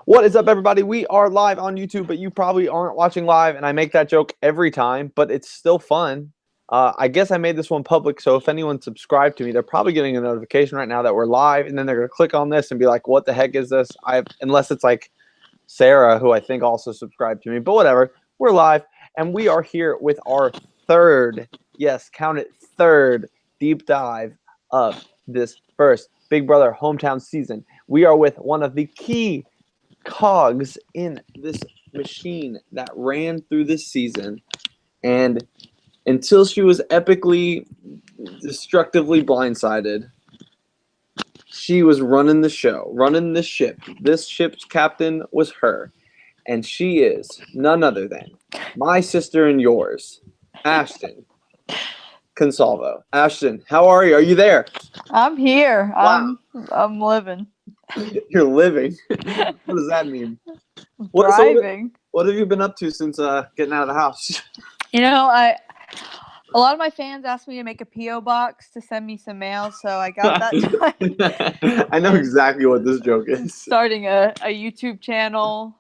What is up, everybody? We are live on YouTube, but you probably aren't watching live, and I make that joke every time, but it's still fun. I guess I made this one public, so if anyone subscribed to me, they're probably getting a notification right now that we're live, and then they're going to click on this and be like, what the heck is this? Unless it's like Sarah, who I think also subscribed to me, but whatever. We're live, and we are here with our third, yes, count it, third deep dive of this first Big Brother hometown season. We are with one of the key cogs in this machine that ran through this season, and until she was epically destructively blindsided, she was running the show, running the ship. This ship's captain was her, and she is none other than my sister and yours, Ashton Consalvo. Ashton, how are you? Are you there? I'm here. Wow. I'm living. You're living. What does that mean? Driving. What have you been up to since getting out of the house? You know, a lot of my fans asked me to make a P.O. box to send me some mail, so I got that done. I know exactly what this joke is. Starting a YouTube channel.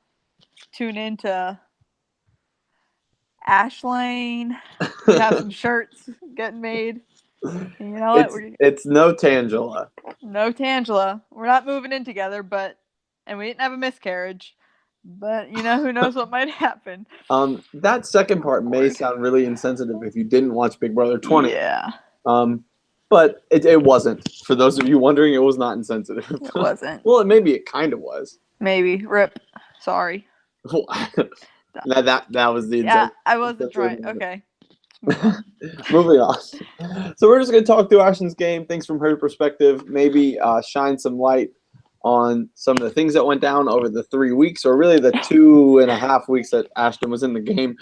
Tune into Ashton. We have some shirts getting made. You know what? It's no Tangela. No Tangela. We're not moving in together, and we didn't have a miscarriage. But, who knows what might happen. That second part may sound really insensitive if you didn't watch Big Brother 20. Yeah. But it wasn't. For those of you wondering, it was not insensitive. It wasn't. Well, maybe it kind of was. Maybe. Rip. Sorry. that was the Yeah, I wasn't trying. Okay. Moving on. So we're just going to talk through Ashton's game, things from her perspective, maybe shine some light on some of the things that went down over the 3 weeks, or really the 2.5 weeks that Ashton was in the game.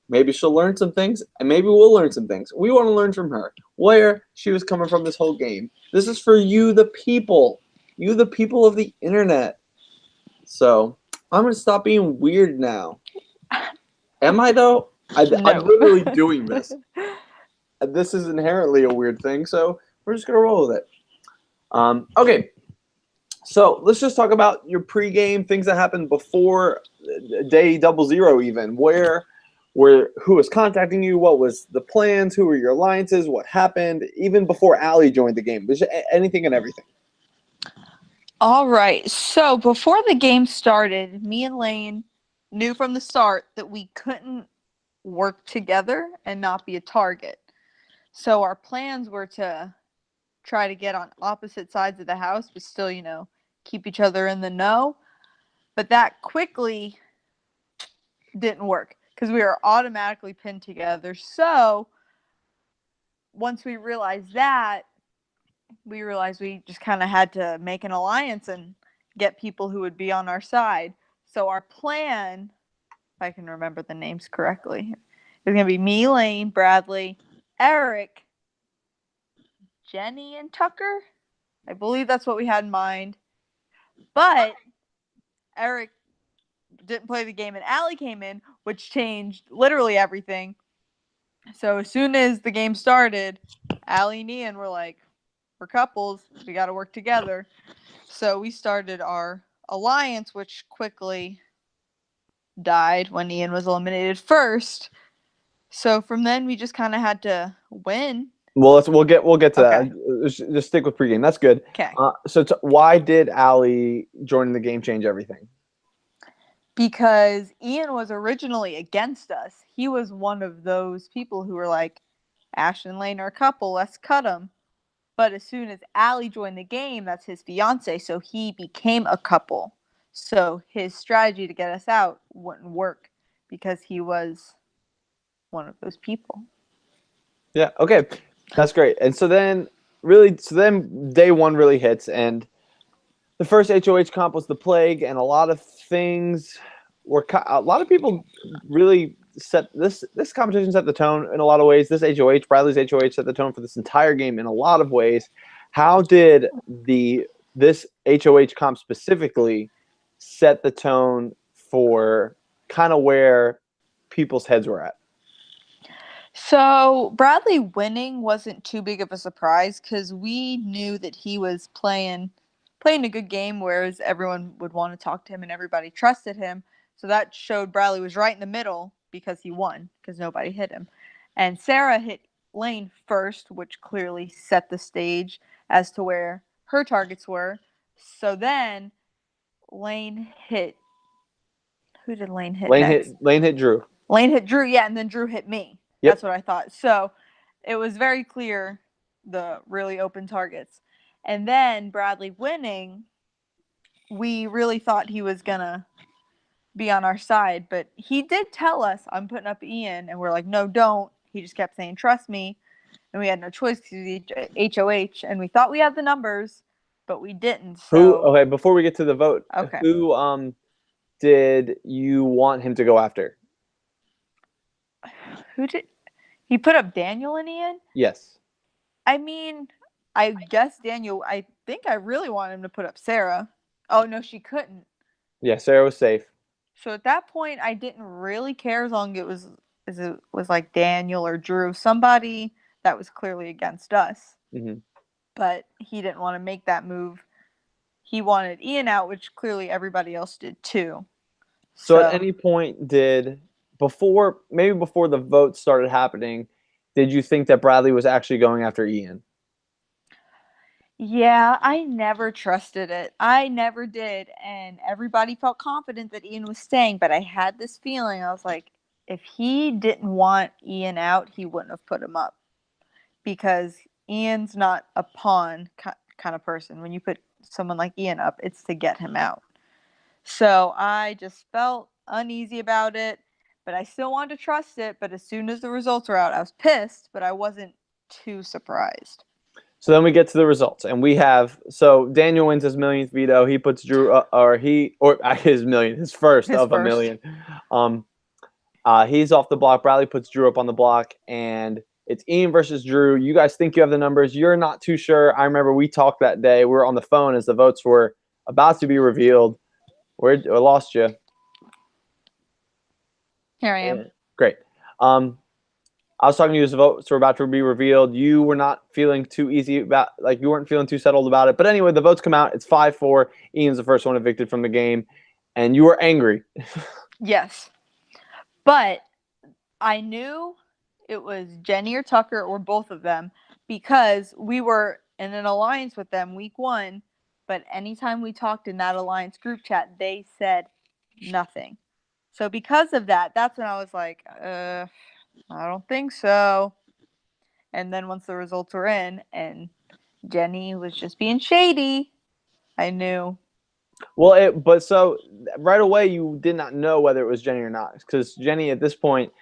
Maybe she'll learn some things, and maybe we'll learn some things. We want to learn from her where she was coming from this whole game. This is for you, the people. You, the people of the internet. So I'm going to stop being weird now. Am I, though? I'm literally doing this. This is inherently a weird thing, so we're just going to roll with it. Okay. So let's just talk about your pregame, things that happened before day 00 even. Who was contacting you? What was the plans? Who were your alliances? What happened? Even before Allie joined the game. Anything and everything. All right. So before the game started, me and Lane knew from the start that we couldn't work together and not be a target. So our plans were to try to get on opposite sides of the house, but still, keep each other in the know. But that quickly didn't work because we were automatically pinned together. So once we realized that, we realized we just kind of had to make an alliance and get people who would be on our side. So our plan, if I can remember the names correctly, it was going to be me, Lane, Bradley, Eric, Jenny, and Tucker. I believe that's what we had in mind. But Eric didn't play the game and Allie came in, which changed literally everything. So as soon as the game started, Allie and Ian were like, we're couples. We got to work together. So we started our alliance, which quickly died when Ian was eliminated first. So from then, we just kind of had to win. Well, we'll get to that. Just stick with pregame. That's good. Okay. So why did Allie joining the game change everything? Because Ian was originally against us. He was one of those people who were like, Ashton and Lane are a couple. Let's cut them. But as soon as Allie joined the game, that's his fiance, so he became a couple. So his strategy to get us out wouldn't work because he was one of those people. Yeah, okay. That's great. And so then day one really hits, and the first HOH comp was the plague, and a lot of people really set this competition set the tone in a lot of ways. This HOH, Bradley's HOH, set the tone for this entire game in a lot of ways. How did this HOH comp specifically set the tone for kind of where people's heads were at? So Bradley winning wasn't too big of a surprise because we knew that he was playing playing a good game, whereas everyone would want to talk to him and everybody trusted him. So that showed Bradley was right in the middle because he won, because nobody hit him. And Sarah hit Lane first, which clearly set the stage as to where her targets were. So then Lane hit. Who did Lane hit next? Lane hit Drew. Lane hit Drew, yeah, and then Drew hit me. Yep. That's what I thought. So it was very clear, the really open targets. And then Bradley winning, we really thought he was going to be on our side. But he did tell us, I'm putting up Ian. And we're like, no, don't. He just kept saying, trust me. And we had no choice because he's HOH. And we thought we had the numbers, but we didn't. So. Okay, before we get to the vote, okay. Who did you want him to go after? Who did he put up? Daniel and Ian? Yes. I mean, I guess Daniel. I think I really wanted him to put up Sarah. Oh no, she couldn't. Yeah, Sarah was safe. So at that point, I didn't really care as long as it was like Daniel or Drew, somebody that was clearly against us. Mm-hmm. But he didn't want to make that move. He wanted Ian out, which clearly everybody else did too. So at any point before the vote started happening, did you think that Bradley was actually going after Ian? Yeah, I never trusted it. I never did. And everybody felt confident that Ian was staying, but I had this feeling. I was like, if he didn't want Ian out, he wouldn't have put him up. Because Ian's not a pawn kind of person. When you put someone like Ian up, it's to get him out. So I just felt uneasy about it, but I still wanted to trust it. But as soon as the results were out, I was pissed, but I wasn't too surprised. So then we get to the results, and we have Daniel wins his millionth veto. He puts Drew, his first of a million. He's off the block. Bradley puts Drew up on the block, and it's Ian versus Drew. You guys think you have the numbers. You're not too sure. I remember we talked that day. We were on the phone as the votes were about to be revealed. I lost you. Here I am. Great. I was talking to you as the votes were about to be revealed. You were not feeling too easy about, you weren't feeling too settled about it. But anyway, the votes come out. It's 5-4. Ian's the first one evicted from the game, and you were angry. Yes, but I knew it was Jenny or Tucker or both of them because we were in an alliance with them week 1. But anytime we talked in that alliance group chat, they said nothing. So because of that, that's when I was like, I don't think so. And then once the results were in and Jenny was just being shady, I knew. Well, but right away you did not know whether it was Jenny or not, because Jenny at this point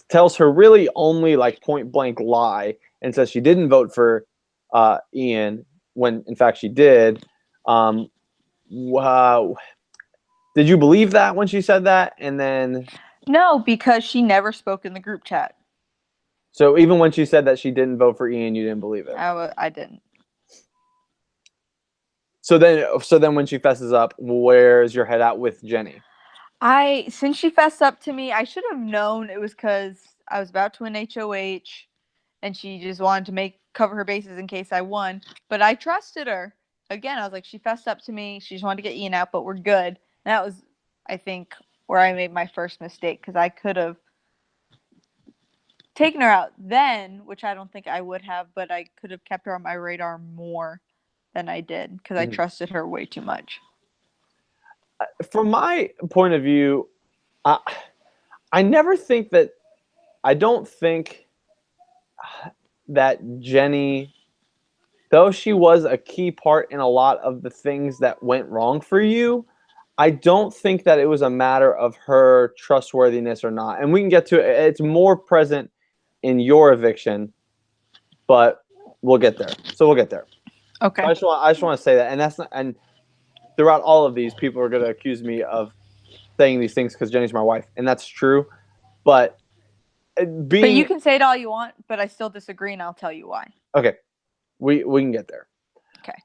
tells her really only point blank lie and says she didn't vote for Ian when in fact she did. Wow. Did you believe that when she said that? And then no, because she never spoke in the group chat. So even when she said that she didn't vote for Ian, you didn't believe it? I didn't. So then when she fesses up, where's your head at with Jenny? Since she fessed up to me, I should have known it was because I was about to win HOH and she just wanted to cover her bases in case I won. But I trusted her. Again, I was like, she fessed up to me. She just wanted to get Ian out, but we're good. And that was, I think, where I made my first mistake, because I could have taken her out then, which I don't think I would have, but I could have kept her on my radar more than I did because I trusted her way too much. From my point of view, I don't think that Jenny, though she was a key part in a lot of the things that went wrong for you, I don't think that it was a matter of her trustworthiness or not. And we can get to it. It's more present in your eviction, but we'll get there. So we'll get there. Okay. So I just want to say that, and throughout all of these, people are going to accuse me of saying these things because Jenny's my wife, and that's true. But you can say it all you want, but I still disagree, and I'll tell you why. Okay, we can get there. Okay.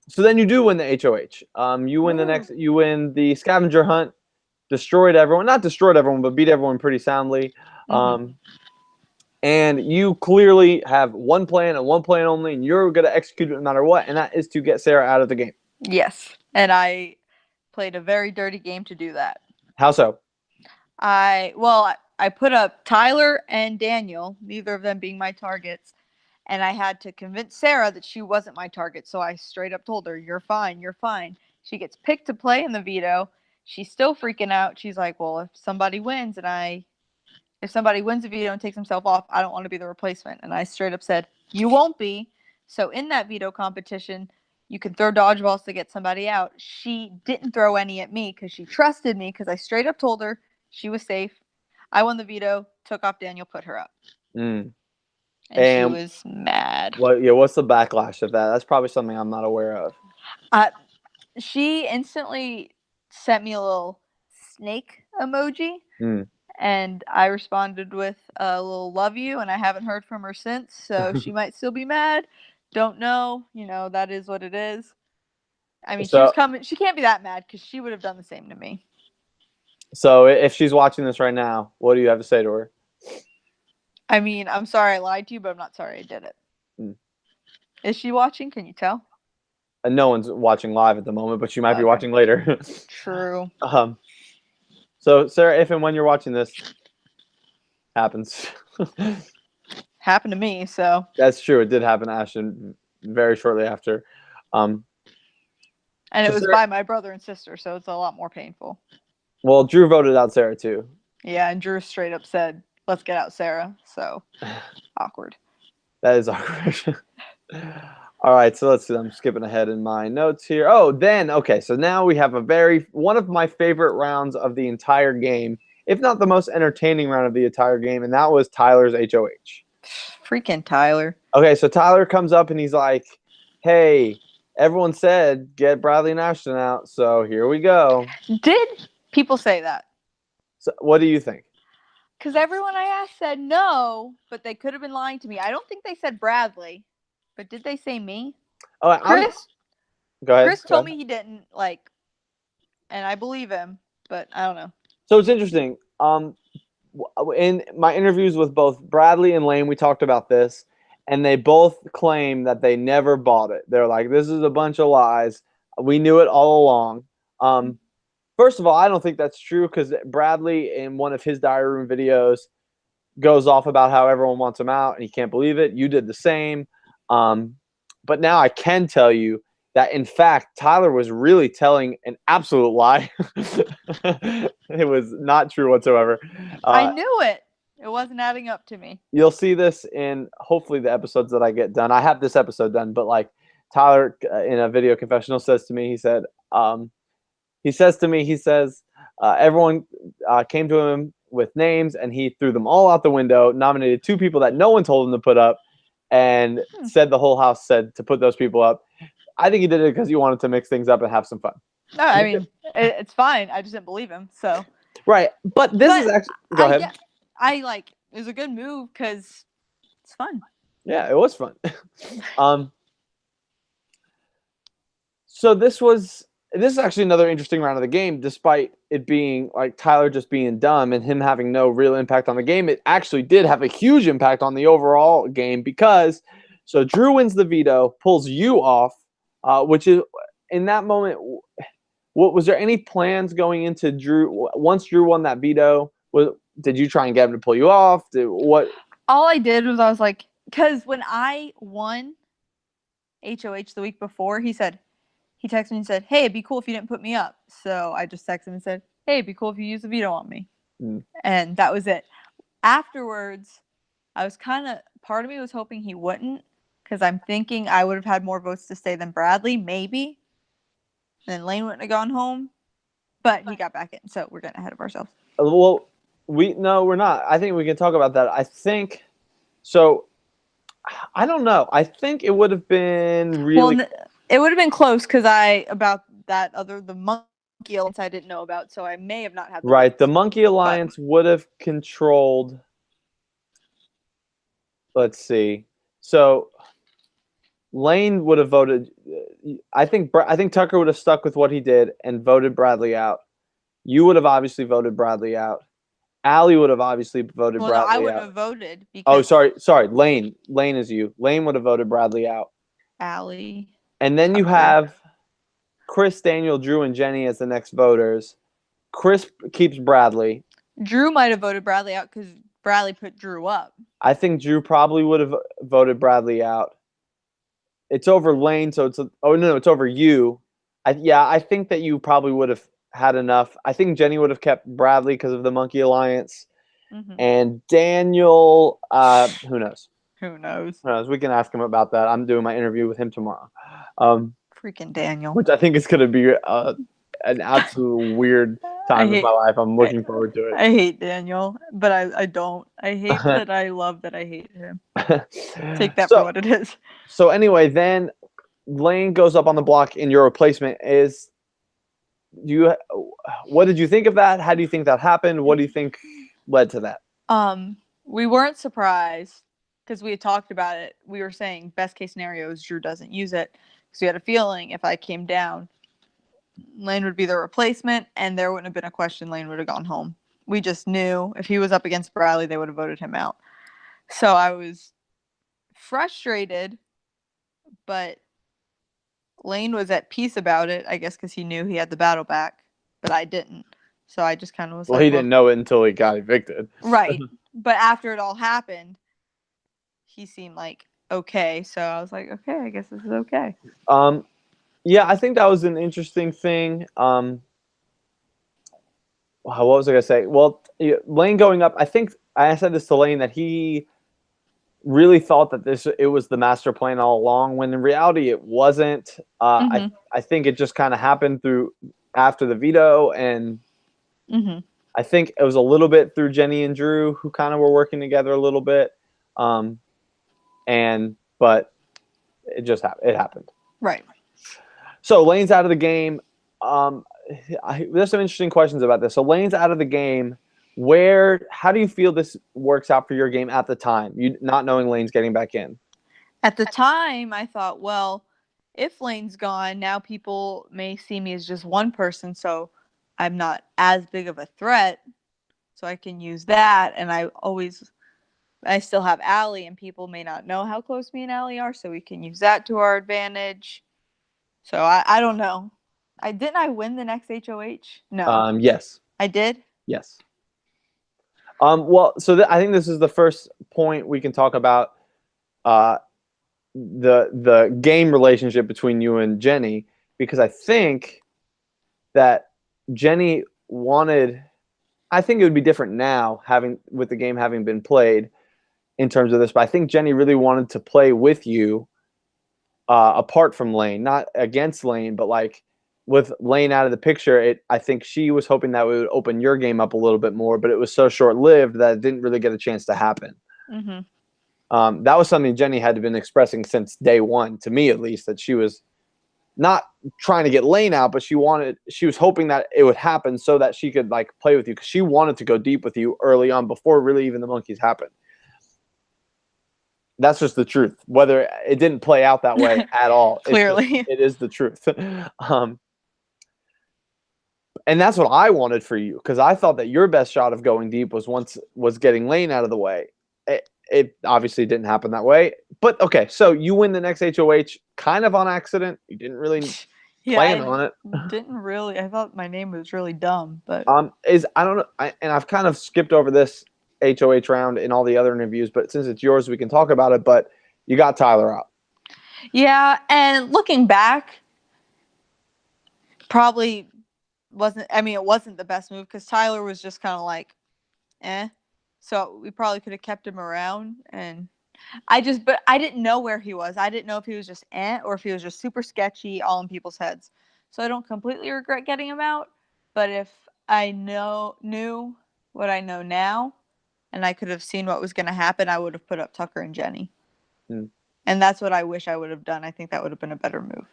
So then you do win the HOH. You win you win the scavenger hunt, not destroyed everyone, but beat everyone pretty soundly. And you clearly have one plan and one plan only, and you're going to execute it no matter what, and that is to get Sarah out of the game. Yes, and I played a very dirty game to do that. How so? I put up Tyler and Daniel, neither of them being my targets, and I had to convince Sarah that she wasn't my target. So I straight up told her, "You're fine, you're fine." She gets picked to play in the veto. She's still freaking out. She's like, "Well, if somebody wins the veto and takes himself off, I don't want to be the replacement." And I straight up said, "You won't be." So in that veto competition, you can throw dodgeballs to get somebody out. She didn't throw any at me because she trusted me because I straight up told her she was safe. I won the veto, took off Daniel, put her up. Mm. And she was mad. What's the backlash of that? That's probably something I'm not aware of. She instantly sent me a little snake emoji. And I responded with a little "love you," and I haven't heard from her since. So she might still be mad. Don't know. That is what it is. I mean, she was coming. She can't be that mad because she would have done the same to me. So if she's watching this right now, what do you have to say to her? I mean, I'm sorry I lied to you, but I'm not sorry I did it. Is she watching? Can you tell? No one's watching live at the moment, but she might be watching later. True. So Sarah, if and when you're watching this, happens. Happened to me, so. That's true. It did happen to Ashton very shortly after. And it was by my brother and sister, so it's a lot more painful. Well, Drew voted out Sarah too. Yeah, and Drew straight up said, "Let's get out Sarah." So awkward. That is awkward. All right, so let's see. I'm skipping ahead in my notes here. Okay, so now we have one of my favorite rounds of the entire game, if not the most entertaining round of the entire game, and that was Tyler's HOH. Freaking Tyler. Okay, so Tyler comes up and he's like, "Hey, everyone said get Bradley and Ashton out, so here we go." Did people say that? So what do you think? Because everyone I asked said no, but they could have been lying to me. I don't think they said Bradley. But did they say me? Oh, Chris. Go ahead. Chris told me he didn't and I believe him, but I don't know. So it's interesting. In my interviews with both Bradley and Lane, we talked about this, and they both claim that they never bought it. They're like, "This is a bunch of lies. We knew it all along." First of all, I don't think that's true because Bradley, in one of his diary room videos, goes off about how everyone wants him out, and he can't believe it. You did the same. But now I can tell you that, in fact, Tyler was really telling an absolute lie. It was not true whatsoever. I knew it. It wasn't adding up to me. You'll see this in hopefully the episodes that I get done. I have this episode done, but Tyler in a video confessional says to me, he says, everyone came to him with names and he threw them all out the window, nominated 2 people that no one told him to put up, and said the whole house said to put those people up. I think he did it because he wanted to mix things up and have some fun. No, I mean, it's fine. I just didn't believe him. So. Right. But this is actually. Go ahead. It was a good move because it's fun. Yeah, it was fun. So this is actually another interesting round of the game, despite it being Tyler just being dumb and him having no real impact on the game. It actually did have a huge impact on the overall game because Drew wins the veto, pulls you off, which is in that moment. What was there any plans going into Drew once Drew won that veto? Did you try and get him to pull you off? All I did was I was like, because when I won HOH the week before, he texted me and said, "Hey, it'd be cool if you didn't put me up." So I just texted him and said, "Hey, it'd be cool if you use the veto on me." And that was it. Afterwards, I was part of me was hoping he wouldn't, because I'm thinking I would have had more votes to stay than Bradley, maybe. And then Lane wouldn't have gone home. But he got back in, so we're getting ahead of ourselves. Well, we're not. I think we can talk about that. I think so. I don't know. I think it would have been really. Well, it would have been close because the Monkey Alliance I didn't know about, so I may have not had. The Monkey Alliance would have controlled. Let's see. So Lane would have voted. I think Tucker would have stuck with what he did and voted Bradley out. You would have obviously voted Bradley out. Allie would have obviously voted Bradley out. I wouldn't have voted. Sorry. Lane is you. Lane would have voted Bradley out. Allie. And then Tucker. You have Chris, Daniel, Drew, and Jenny as the next voters. Chris keeps Bradley. Drew might have voted Bradley out because Bradley put Drew up. I think Drew probably would have voted Bradley out. It's over Lane, so it's it's over you. I think that you probably would have had enough. I think Jenny would have kept Bradley because of the Monkey Alliance, and Daniel. Who knows? Who knows? Who knows? We can ask him about that. I'm doing my interview with him tomorrow. Freaking Daniel. Which I think is going to be an absolute weird time of my life. I'm looking forward to it. I hate Daniel, but I don't. I hate that I love that I hate him. Take that for what it is. So anyway, then Lane goes up on the block and your replacement is what did you think of that? How do you think that happened? What do you think led to that? We weren't surprised because we had talked about it. We were saying best case scenario is Drew doesn't use it. So we had a feeling if I came down, Lane would be the replacement, and there wouldn't have been a question. Lane would have gone home. We just knew if he was up against Bradley, they would have voted him out. So I was frustrated, but Lane was at peace about it, I guess, because he knew he had the battle back, but I didn't. So I just kind of was he didn't know it until he got evicted. Right. But after it all happened, he seemed like okay. So I was like, okay, I guess this is okay. Yeah, I think that was an interesting thing. What was I going to say? Well, Lane going up, I think I said this to Lane that he really thought that it was the master plan all along, when in reality it wasn't. I think it just kind of happened after the veto, and I think it was a little bit through Jenny and Drew, who kind of were working together a little bit. But it just happened. Right. So Lane's out of the game. There's some interesting questions about this. So Lane's out of the game. How do you feel this works out for your game at the time? You not knowing Lane's getting back in. At the time, I thought, well, if Lane's gone, now people may see me as just one person, so I'm not as big of a threat. So I can use that, and I still have Allie, and people may not know how close me and Allie are, so we can use that to our advantage. So I don't know. Didn't I win the next HOH? No. Yes. I did? Yes. Well, so I think this is the first point we can talk about the game relationship between you and Jenny, because I think that Jenny I think it would be different now with the game having been played in terms of this, but I think Jenny really wanted to play with you apart from Lane, not against Lane, but like with Lane out of the picture. I think she was hoping that would open your game up a little bit more, but it was so short-lived that it didn't really get a chance to happen. That was something Jenny had been expressing since day one, to me at least, that she was not trying to get Lane out, but she was hoping that it would happen so that she could like play with you, because she wanted to go deep with you early on before really even the monkeys happened. That's just the truth. Whether it didn't play out that way at all, Clearly, it is the truth. And that's what I wanted for you, because I thought that your best shot of going deep was getting Lane out of the way. It obviously didn't happen that way. But okay, so you win the next HOH kind of on accident. You didn't really plan on it. Didn't really. I thought my name was really dumb, but I don't know. And I've kind of skipped over this HOH round in all the other interviews, but since it's yours, we can talk about it. But you got Tyler out. Yeah, and looking back, probably wasn't. I mean, it wasn't the best move because Tyler was just kind of like, eh. So we probably could have kept him around, and but I didn't know where he was. I didn't know if he was just or if he was just super sketchy, all in people's heads. So I don't completely regret getting him out. But if I knew what I know now, and I could have seen what was going to happen, I would have put up Tucker and Jenny. And that's what I wish I would have done. I think that would have been a better move.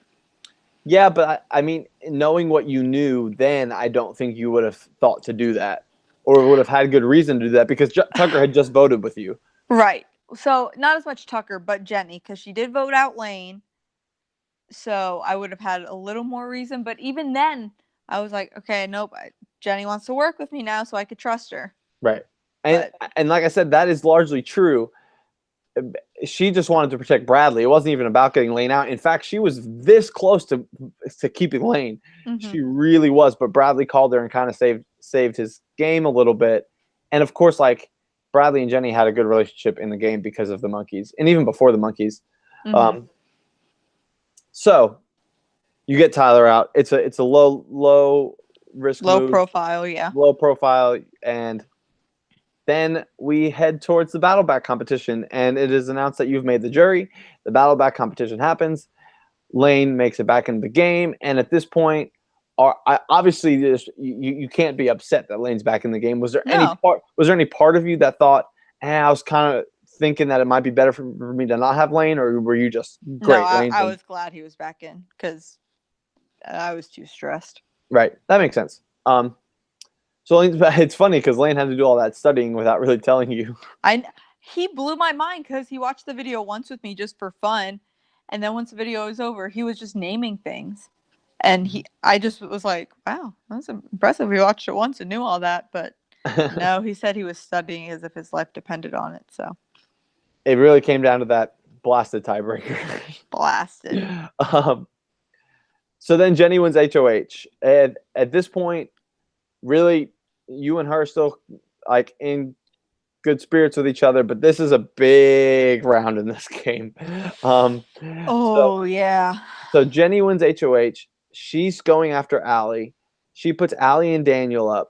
Yeah, but I mean, knowing what you knew then, I don't think you would have thought to do that, or would have had good reason to do that, because Tucker had just voted with you. Right. So not as much Tucker, but Jenny, because she did vote out Lane. So I would have had a little more reason. But even then, I was like, okay, nope, Jenny wants to work with me now, so I could trust her. Right. And like I said, that is largely true. she just wanted to protect Bradley. It wasn't even about getting Lane out. In fact, she was this close to keeping Lane. Mm-hmm. She really was. But Bradley called her and kind of saved his game a little bit. And of course, like Bradley and Jenny had a good relationship in the game because of the monkeys, and even before the monkeys. Mm-hmm. So you get Tyler out. It's a low risk Low move, profile, yeah. low profile, and then we head towards the battle back competition, and it is announced that you've made the jury. The battle back competition happens. Lane makes it back into the game, and at this point, obviously you can't be upset that Lane's back in the game. Was there any part of you that thought, I was kind of thinking that it might be better for me to not have Lane, or were you just great? No, I was glad he was back in because I was too stressed. Right, that makes sense. So it's funny because Lane had to do all that studying without really telling you. He blew my mind because he watched the video once with me just for fun, and then once the video was over, he was just naming things, and I just was like, "Wow, that's impressive." He watched it once and knew all that, but no, he said he was studying as if his life depended on it. So it really came down to that blasted tiebreaker. Blasted. So then Jenny wins HOH, and at this point, really, you and her are still like in good spirits with each other, but this is a big round in this game. Yeah. So Jenny wins HOH. She's going after Allie. She puts Allie and Daniel up.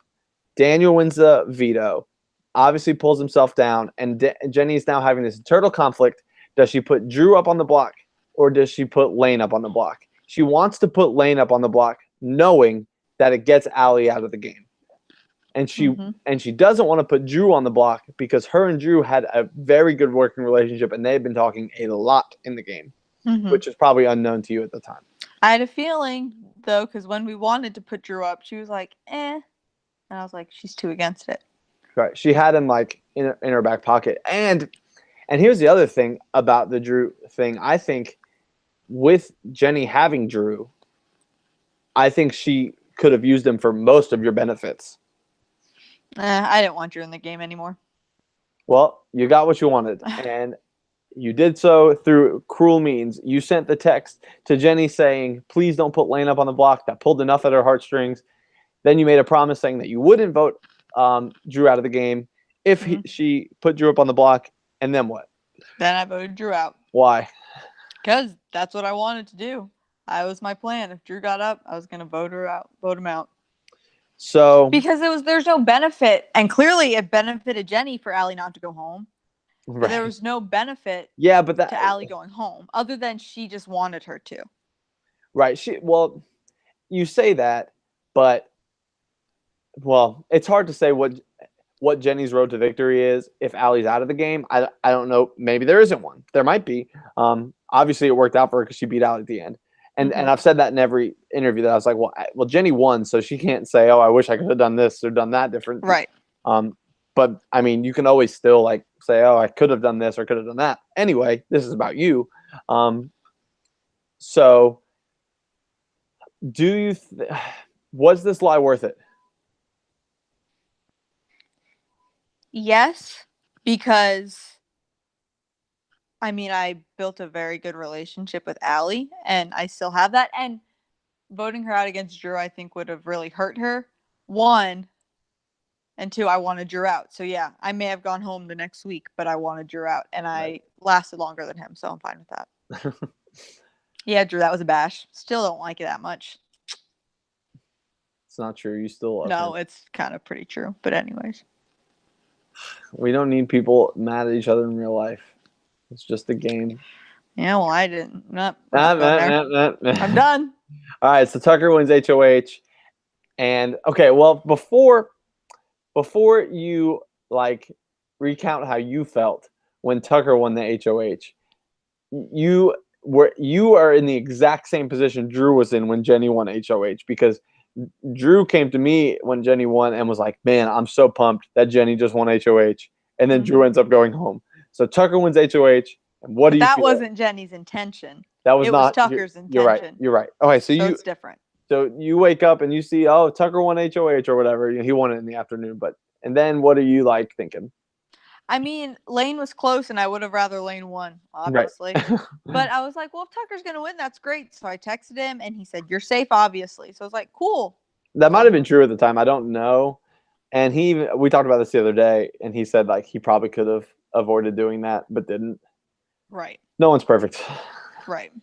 Daniel wins the veto. Obviously pulls himself down, and Jenny's now having this internal conflict. Does she put Drew up on the block, or does she put Lane up on the block? She wants to put Lane up on the block, knowing that it gets Allie out of the game. And she doesn't want to put Drew on the block because her and Drew had a very good working relationship, and they had been talking a lot in the game, which is probably unknown to you at the time. I had a feeling, though, because when we wanted to put Drew up, she was like, eh. And I was like, she's too against it. Right. She had him like in her back pocket. And here's the other thing about the Drew thing. I think with Jenny having Drew, I think she could have used him for most of your benefits. I didn't want Drew in the game anymore. Well, you got what you wanted, and you did so through cruel means. You sent the text to Jenny saying, please don't put Lane up on the block. That pulled enough at her heartstrings. Then you made a promise saying that you wouldn't vote Drew out of the game if she put Drew up on the block, and then what? Then I voted Drew out. Why? Because that's what I wanted to do. That was my plan. If Drew got up, I was going to vote him out. So because there's no benefit, and clearly it benefited Jenny for Allie not to go home. Right. But there was no benefit to Allie going home, other than she just wanted her to. Right. You say that, but it's hard to say what Jenny's road to victory is if Allie's out of the game. I don't know. Maybe there isn't one. There might be. Obviously, it worked out for her because she beat Allie at the end. And I've said that in every interview that I was like, well, Jenny won, so she can't say, oh, I wish I could have done this or done that different. Right. But I mean, you can always still like say, oh, I could have done this or could have done that. Anyway, this is about you. So do you was this lie worth it? Yes, because I mean, I built a very good relationship with Allie, and I still have that. And voting her out against Drew, I think, would have really hurt her. 1, and 2, I wanted Drew out. So, yeah, I may have gone home the next week, but I wanted Drew out, and I lasted longer than him, so I'm fine with that. Yeah, Drew, that was a bash. Still don't like it that much. It's not true. You still love No, him. It's kind of pretty true. But anyways. We don't need people mad at each other in real life. It's just a game. Yeah, well, I didn't. I'm done. All right, so Tucker wins HOH. And, okay, well, before you, like, recount how you felt when Tucker won the HOH, you are in the exact same position Drew was in when Jenny won HOH, because Drew came to me when Jenny won and was like, man, I'm so pumped that Jenny just won HOH. And then Drew ends up going home. So Tucker wins HOH. And what do you feel? That wasn't Jenny's intention. That was not Tucker's intention. You're right. Okay, so it's different. So you wake up and you see, oh, Tucker won HOH or whatever. He won it in the afternoon. And then what are you like thinking? I mean, Lane was close, and I would have rather Lane won, obviously. Right. But I was like, well, if Tucker's going to win, that's great. So I texted him, and he said, you're safe, obviously. So I was like, cool. That might have been true at the time. I don't know. And we talked about this the other day, and he said like he probably could have avoided doing that, but didn't. Right. No one's perfect. Right.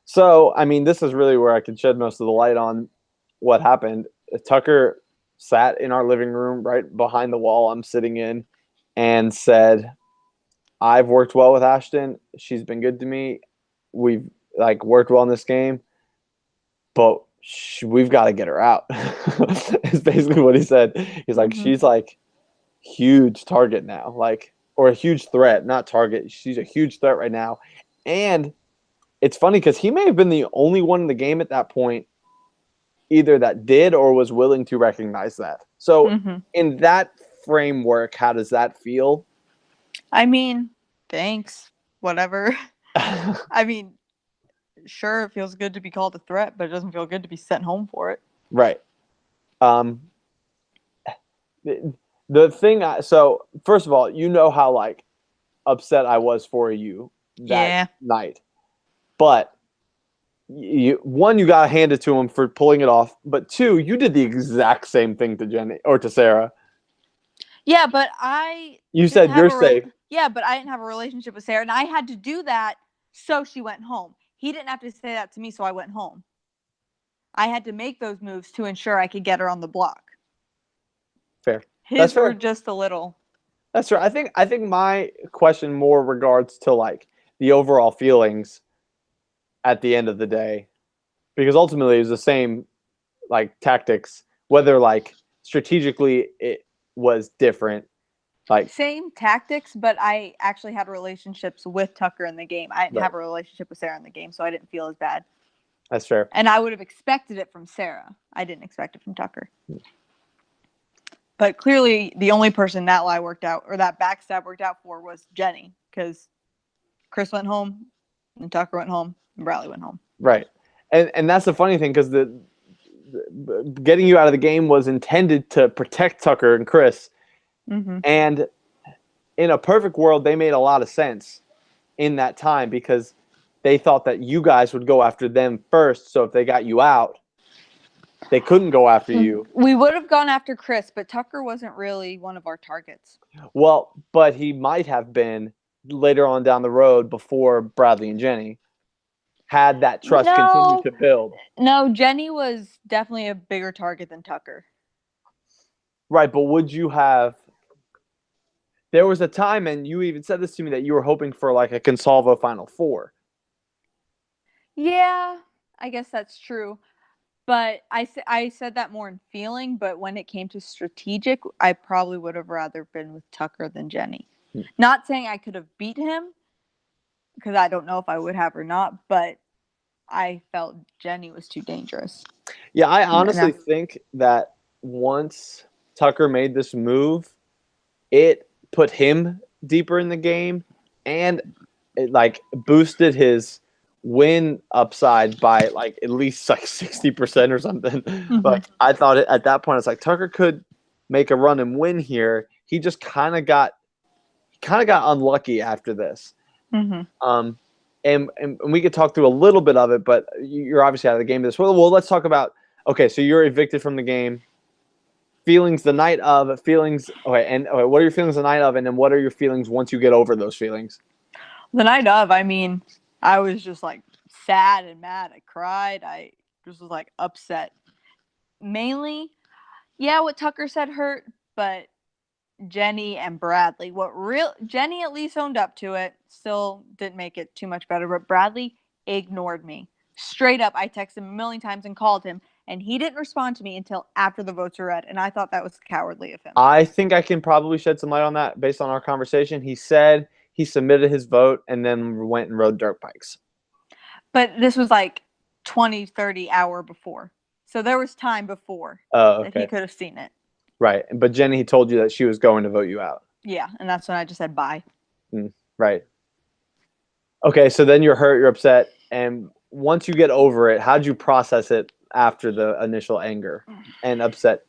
So, I mean, this is really where I can shed most of the light on what happened. Tucker sat in our living room right behind the wall I'm sitting in and said, I've worked well with Ashton. She's been good to me. We've like worked well in this game, but we've got to get her out. Is basically what he said. He's like, she's like huge target now, like, or a huge threat, not target. She's a huge threat right now. And it's funny because he may have been the only one in the game at that point, either that did or was willing to recognize that. So in that framework, how does that feel? I mean, thanks. Whatever. I mean, sure, it feels good to be called a threat, but it doesn't feel good to be sent home for it. Right. The thing, so first of all, you know how like upset I was for you that night, but one, you got to hand it to him for pulling it off, but two, you did the exact same thing to Jenny or to Sarah. Yeah, but you said you're safe. Yeah, but I didn't have a relationship with Sarah, and I had to do that so she went home. He didn't have to say that to me, so I went home. I had to make those moves to ensure I could get her on the block. Fair. His were just a little. That's right. I think my question more regards to like the overall feelings at the end of the day, because ultimately it was the same like tactics, whether like strategically it was different. Like same tactics, but I actually had relationships with Tucker in the game. I didn't have a relationship with Sarah in the game, so I didn't feel as bad. That's fair. And I would have expected it from Sarah. I didn't expect it from Tucker. But clearly, the only person that lie worked out, or that backstab worked out for, was Jenny, because Chris went home, and Tucker went home, and Bradley went home. Right. And that's the funny thing, because the getting you out of the game was intended to protect Tucker and Chris. And in a perfect world, they made a lot of sense in that time because they thought that you guys would go after them first. So if they got you out, they couldn't go after you. We would have gone after Chris, but Tucker wasn't really one of our targets. Well, but he might have been later on down the road before Bradley and Jenny had that trust continue to build. No, Jenny was definitely a bigger target than Tucker. Right, but would you have... There was a time, and you even said this to me, that you were hoping for like a Consalvo Final Four. Yeah, I guess that's true. But I said that more in feeling, but when it came to strategic, I probably would have rather been with Tucker than Jenny. Not saying I could have beat him, because I don't know if I would have or not, but I felt Jenny was too dangerous. Yeah, I honestly think that once Tucker made this move, it put him deeper in the game, and it like boosted his win upside by like at least like 60% or something. Like I thought at that point, it's like Tucker could make a run and win here. He just kind of got unlucky after this. And we could talk through a little bit of it, but you're obviously out of the game. Well, let's talk about, okay, so you're evicted from the game. Feelings the night of, feelings. Okay, what are your feelings the night of, and then what are your feelings once you get over those feelings? The night of, I mean, I was just like sad and mad. I cried. I just was like upset. Mainly, yeah, what Tucker said hurt, but Jenny and Bradley. Jenny at least owned up to it. Still didn't make it too much better, but Bradley ignored me. Straight up, I texted him a million times and called him, and he didn't respond to me until after the votes were read, and I thought that was cowardly of him. I think I can probably shed some light on that based on our conversation. He said he submitted his vote and then went and rode dirt bikes. But this was like 20, 30 hour before. So there was time before that he could have seen it. Right. But Jenny told you that she was going to vote you out. Yeah, and that's when I just said bye. Right. Okay, so then you're hurt, you're upset, and once you get over it, how'd you process it after the initial anger and upset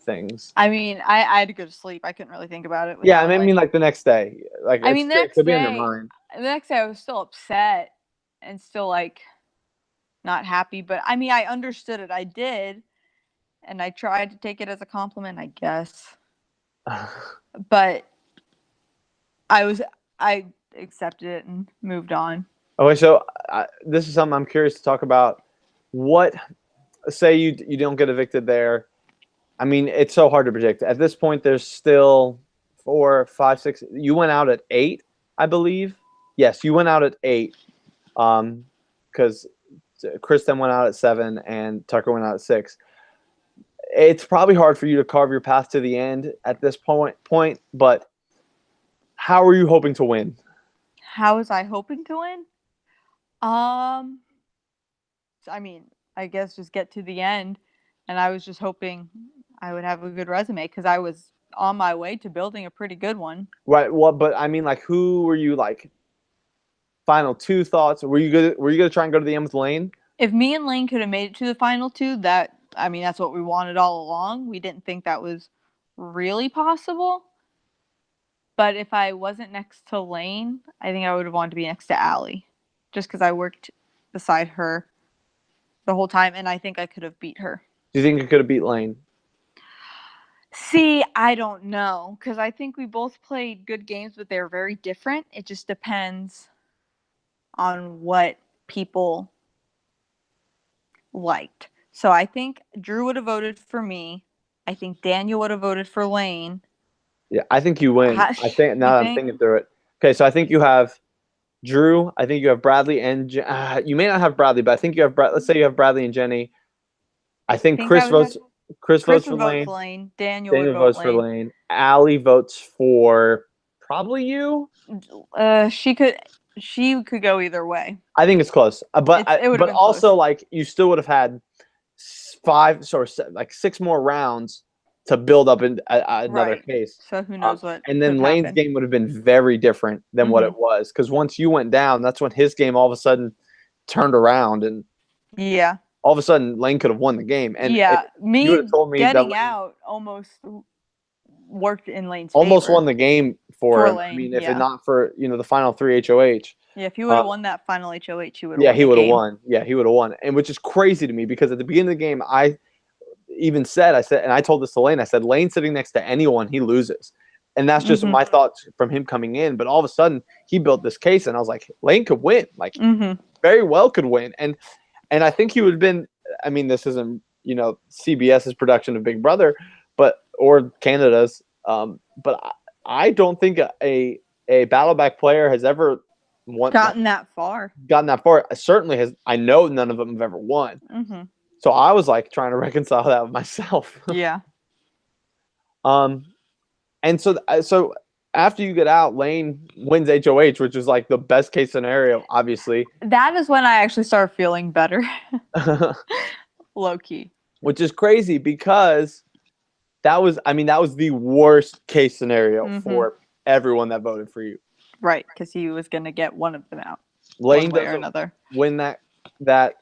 things. I mean, I had to go to sleep. I couldn't really think about it Yeah, without I mean, like the next day, like I mean, it could be on your mind. the next day I was still upset and still like not happy, but I mean, I understood it. I did, and I tried to take it as a compliment, I guess. But I accepted it and moved on. Okay, so this is something I'm curious to talk about. What say you don't get evicted there? I mean, it's so hard to predict. At this point, there's still 4, 5, 6. You went out at 8, I believe. Yes, you went out at 8. Because Chris then went out at 7 and Tucker went out at 6. It's probably hard for you to carve your path to the end at this point. But how are you hoping to win? How was I hoping to win? I mean, I guess just get to the end, and I was just hoping I would have a good resume because I was on my way to building a pretty good one. Right. Well, but I mean, like, who were you like? Final 2 thoughts. Were you good? Were you gonna try and go to the end with Lane? If me and Lane could have made it to the final 2, I mean, that's what we wanted all along. We didn't think that was really possible. But if I wasn't next to Lane, I think I would have wanted to be next to Allie, just because I worked beside her the whole time, and I think I could have beat her. Do you think you could have beat Lane? See, I don't know, because I think we both played good games, but they're very different. It just depends on what people liked. So I think Drew would have voted for me. I think Daniel would have voted for Lane. Yeah, I think you win. Gosh, I think now that I'm thinking through it. Okay, so I think you have Drew. I think you have Bradley and you may not have Bradley, but I think you have Let's say you have Bradley and Jenny. I think Chris votes. Chris votes for Lane. Daniel would votes vote for Lane. Allie votes for probably you. She could go either way. I think it's close, but but also close. Like you still would have had 5 or 6 more rounds to build up in another case. So who knows what? And then Lane's game would have been very different than what it was, because once you went down, that's when his game all of a sudden turned around, and all of a sudden Lane could have won the game. And me getting out almost worked in Lane's favor. Almost won the game for him. Lane, I mean, if it not for the final 3 HOH. Yeah, if he would have won that final HOH, he would have won. Yeah, he would have won. Yeah, he would have won. And which is crazy to me, because at the beginning of the game, I said, and I told this to Lane, I said, Lane sitting next to anyone, he loses. And that's just my thoughts from him coming in. But all of a sudden, he built this case, and I was like, Lane could win. Like, very well could win. And I think he would have been, I mean, this isn't, CBS's production of Big Brother, or Canada's, but I don't think a Battleback player has ever gotten that far. Certainly I know none of them have ever won. So I was like trying to reconcile that with myself. Yeah. And so after you get out, Lane wins HOH, which is like the best case scenario, obviously. That is when I actually started feeling better. Low key. Which is crazy, because that was the worst case scenario for everyone that voted for you. Right, because he was going to get one of them out. Lane doesn't another. Win that.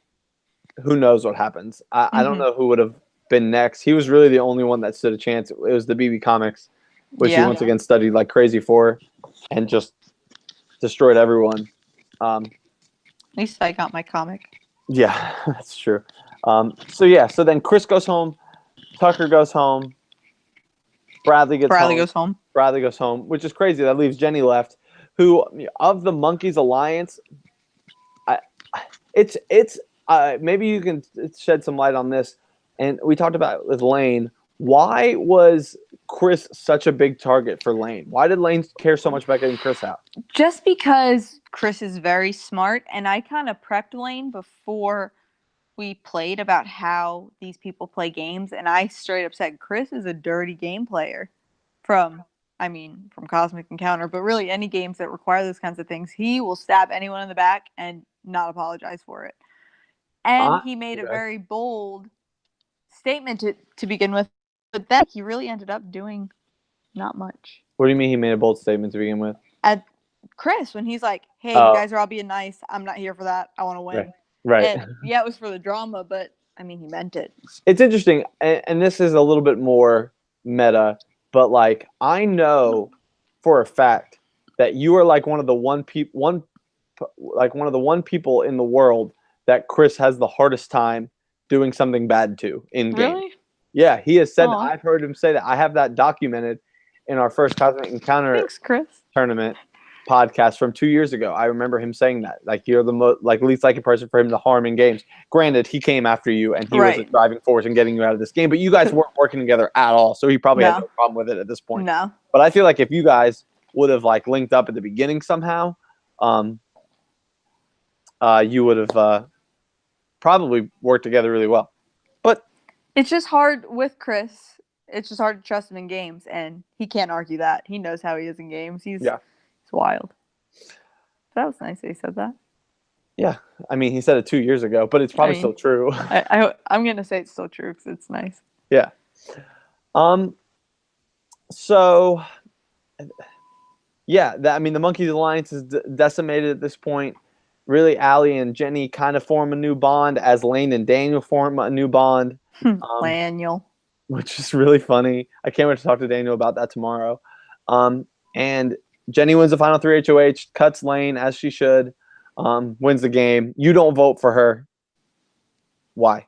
Who knows what happens? I don't know who would have been next. He was really the only one that stood a chance. It was the BB Comics, which he once again studied like crazy for, and just destroyed everyone. At least I got my comic. Yeah, that's true. So then Chris goes home, Tucker goes home, Bradley goes home. Bradley goes home, which is crazy. That leaves Jenny left, who of the Monkeys Alliance, maybe you can shed some light on this. And we talked about it with Lane. Why was Chris such a big target for Lane? Why did Lane care so much about getting Chris out? Just because Chris is very smart, and I kind of prepped Lane before we played about how these people play games, and I straight up said Chris is a dirty game player from Cosmic Encounter, but really any games that require those kinds of things. He will stab anyone in the back and not apologize for it. And he made a very bold statement to begin with, but then he really ended up doing not much. What do you mean he made a bold statement to begin with? At Chris, when he's like, hey, you guys are all being nice. I'm not here for that. I want to win. Right. And, yeah, it was for the drama, but I mean, he meant it. It's interesting, and this is a little bit more meta, but like I know for a fact that you are like one of the one people in the world that Chris has the hardest time doing something bad to in game. Really? Yeah, he has said. Aw. I've heard him say that. I have that documented in our first Cosmic Encounter Thanks, Chris. tournament podcast from 2 years ago. I remember him saying that. Like you're the least likely person for him to harm in games. Granted, he came after you and he was a Right. driving force in getting you out of this game, but you guys weren't working together at all, so he probably had No. no problem with it at this point. No. But I feel like if you guys would have like linked up at the beginning somehow, you would have probably worked together really well. But It's just hard with Chris. It's just hard to trust him in games, and he can't argue that. He knows how he is in games. He's wild. That was nice that he said that. Yeah, I mean, he said it 2 years ago, but it's probably still true. I'm gonna say it's still true because it's nice. Yeah. So, yeah, I mean, the Monkeys Alliance is decimated at this point. Really, Allie and Jenny kind of form a new bond as Lane and Daniel form a new bond. Daniel. Which is really funny. I can't wait to talk to Daniel about that tomorrow. And Jenny wins the final 3 HOH, cuts Lane as she should, wins the game. You don't vote for her. Why?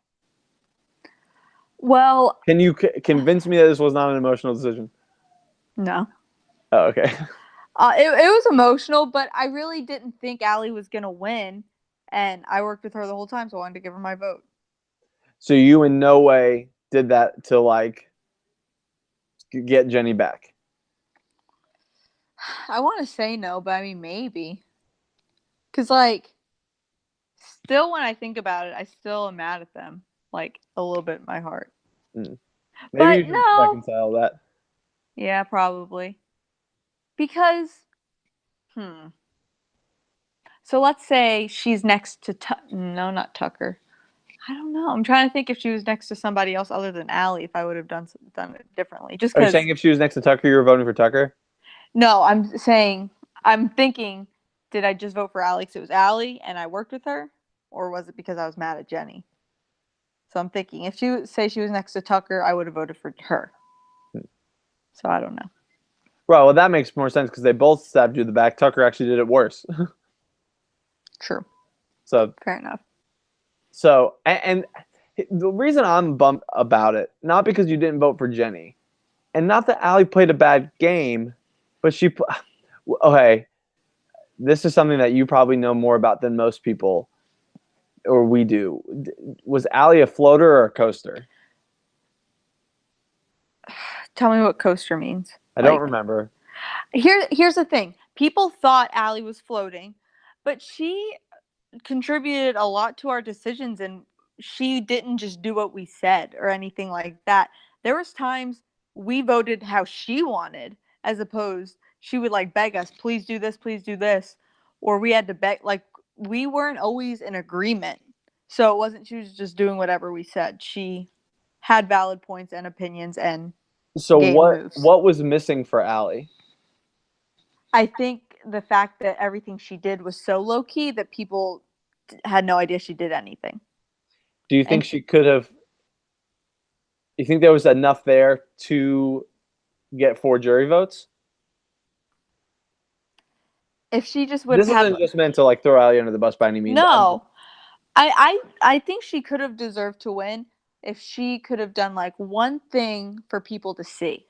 Well, can you convince me that this was not an emotional decision? No. Oh, okay. It was emotional, but I really didn't think Allie was going to win, and I worked with her the whole time, so I wanted to give her my vote. So you in no way did that to, like, get Jenny back? I want to say no, but I mean, maybe. Because, like, still when I think about it, I still am mad at them, like, a little bit in my heart. Maybe but you should reconcile that. Yeah, probably. Because, So let's say she's next to no, not Tucker. I don't know. I'm trying to think if she was next to somebody else other than Allie, if I would have done it differently. Just Are you saying if she was next to Tucker, you were voting for Tucker? No, I'm thinking, did I just vote for Allie because it was Allie and I worked with her, or was it because I was mad at Jenny? So I'm thinking if she was next to Tucker, I would have voted for her. So I don't know. Well, that makes more sense because they both stabbed you in the back. Tucker actually did it worse. True. So fair enough. So, and the reason I'm bummed about it, not because you didn't vote for Jenny, and not that Allie played a bad game, but okay, this is something that you probably know more about than most people, or we do. Was Allie a floater or a coaster? Tell me what coaster means. I don't remember. Here's the thing. People thought Allie was floating, but she contributed a lot to our decisions, and she didn't just do what we said or anything like that. There was times we voted how she wanted, as opposed she would like beg us, please do this, or we had to beg. Like, we weren't always in agreement, so it wasn't she was just doing whatever we said. She had valid points and opinions and so game moves. What was missing for Allie? I think the fact that everything she did was so low key that people had no idea she did anything. Do you think she could have? You think there was enough there to get 4 jury votes? If she just would this isn't just meant to like throw Allie under the bus by any means. No, I think she could have deserved to win if she could have done like one thing for people to see,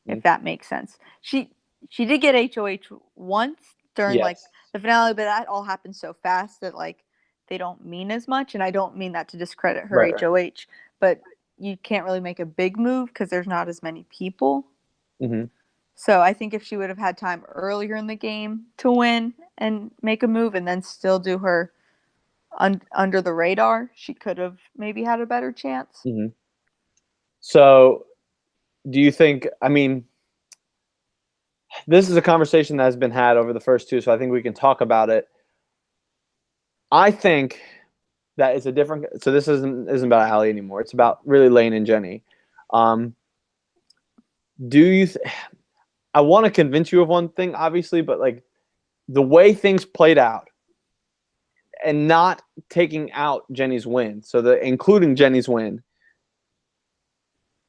if that makes sense. She did get HOH once during like the finale, but that all happened so fast that like they don't mean as much. And I don't mean that to discredit her HOH, but you can't really make a big move because there's not as many people. So I think if she would have had time earlier in the game to win and make a move and then still do her under the radar, she could have maybe had a better chance. So do you think, I mean, this is a conversation that has been had over the first 2, so I think we can talk about it. I think that it's a different, so this isn't about Allie anymore. It's about really Lane and Jenny. Do you I want to convince you of one thing, obviously, but like the way things played out and not taking out Jenny's win, so including Jenny's win,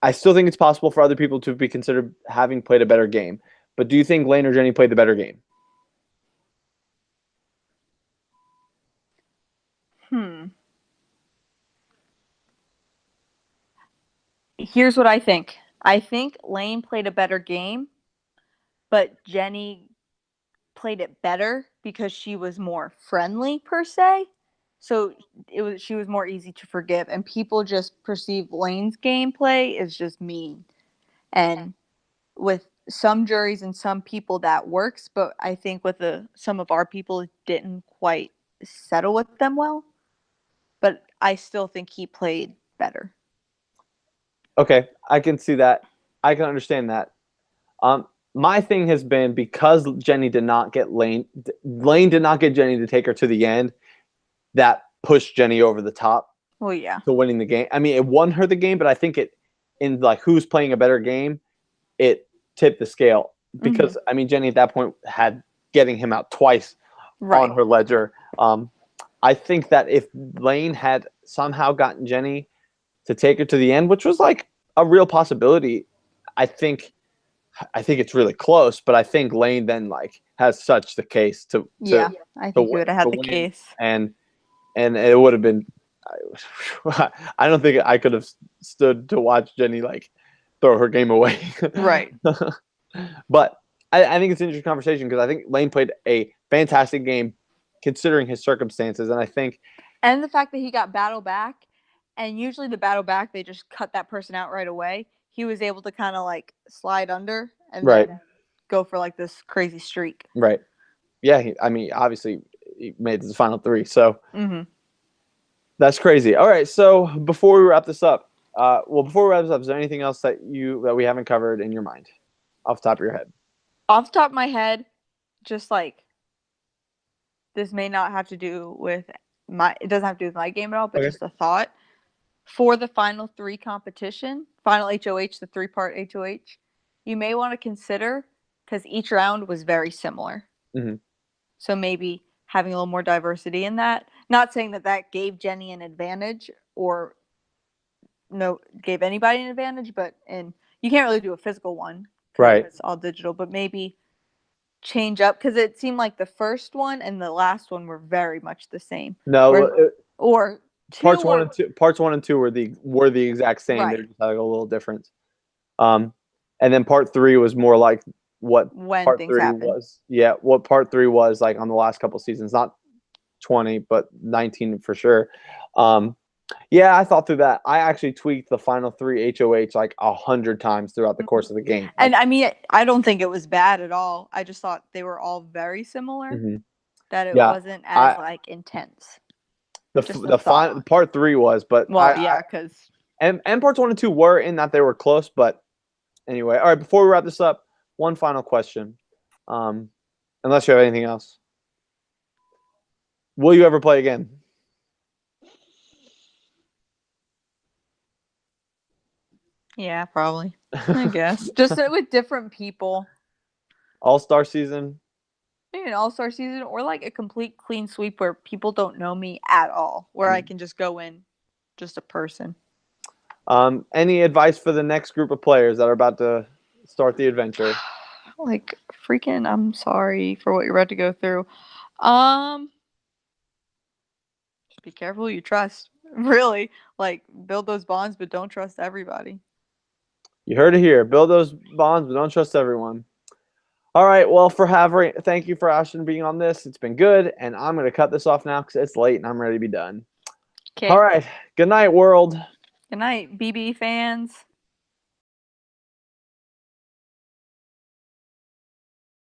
I still think it's possible for other people to be considered having played a better game. But do you think Lane or Jenny played the better game? Here's what I think. I think Lane played a better game, but Jenny played it better because she was more friendly per se. So she was more easy to forgive, and people just perceive Lane's gameplay as just mean. And with some juries and some people that works, but I think with some of our people it didn't quite settle with them well. But I still think he played better. Okay, I can see that. I can understand that. My thing has been because Jenny did not get Lane did not get Jenny to take her to the end. That pushed Jenny over the top. Well, yeah. To winning the game. I mean, it won her the game, but I think it in like who's playing a better game, it tipped the scale because I mean Jenny at that point had getting him out twice on her ledger. I think that if Lane had somehow gotten Jenny to take her to the end, which was like a real possibility, I think it's really close. But I think Lane then like has such the case to I think he would have had the case, and it would have been. I don't think I could have stood to watch Jenny like throw her game away. Right. But I think it's an interesting conversation because I think Lane played a fantastic game considering his circumstances, and I think and the fact that he got battle back, and usually the battle back they just cut that person out right away. He was able to kind of like slide under and then go for like this crazy streak. Right. Yeah. I mean, obviously he made the final three, so. That's crazy. All right, so before we wrap this up, is there anything else that we haven't covered in your mind, off the top of your head? Off the top of my head, just like this may not have to do with it doesn't have to do with my game at all, but just a thought for the final three competition, final HOH, the 3-part HOH, you may want to consider because each round was very similar. So maybe having a little more diversity in that. Not saying that gave Jenny an advantage or gave anybody an advantage, but you can't really do a physical one. Right. It's all digital, but maybe change up because it seemed like the first one and the last one were very much the same. No, or parts one and two were the exact same. Right. They just had like a little difference. And then part 3 was more like when part 3 happen. Was. Yeah, what part 3 was like on the last couple seasons, not 20, but 19 for sure. Yeah, I thought through that. I actually tweaked the final 3 HOH like 100 times throughout the course of the game. And I mean, I don't think it was bad at all. I just thought they were all very similar. That it wasn't as like intense. The final part 3 was, but because and parts 1 and 2 were in that they were close, but anyway. All right, before we wrap this up, one final question. Unless you have anything else. Will you ever play again? Yeah, probably. I guess. Just with different people. All-star season? Maybe an all-star season or like a complete clean sweep where people don't know me at all. Where I can just go in just a person. Any advice for the next group of players that are about to start the adventure? Like, freaking, I'm sorry for what you're about to go through. Just be careful who you trust. Really. Like, build those bonds, but don't trust everybody. You heard it here. Build those bonds, but don't trust everyone. All right. Well, thank you for Ashton being on this. It's been good, and I'm going to cut this off now because it's late and I'm ready to be done. Okay. All right. Good night, world. Good night, BB fans.